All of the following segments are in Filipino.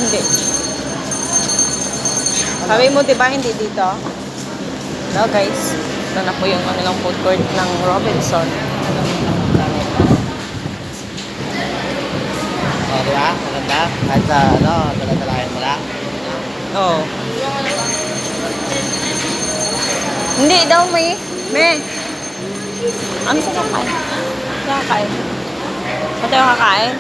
hindi. Sabi mo, di ba, hindi dito? No, guys. Ito na po yung kanilang food court ng Robinson. Oh, di ba? Maganda. Kahit sa, dala-dalahin mo lang. Oo. Hindi daw, may. Ano sa kakain? Kakain. Ba't tayo kakain?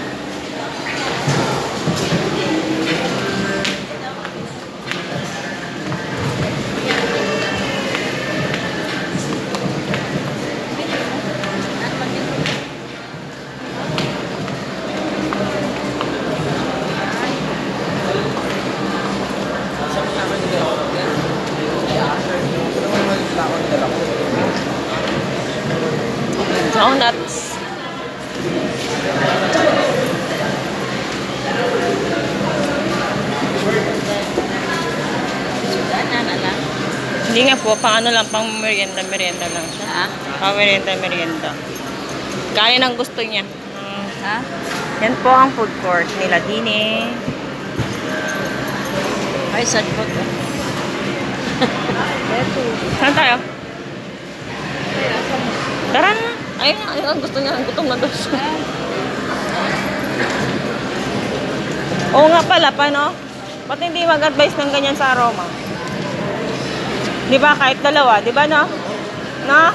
Donuts. Hindi nga po, pang ano lang, pang merienda lang siya. Pang merienda. Kaya ng gusto niya. Ha? Yan po ang food court nila Dini. Ay, sad po to. Saan tayo? Tara na. Ayun nga, gusto niya. Gutom na daw siya. Oo nga pala, paano? Ba't hindi mag-advise ng ganyan sa aroma? Di ba? Kahit dalawa, di ba no? No?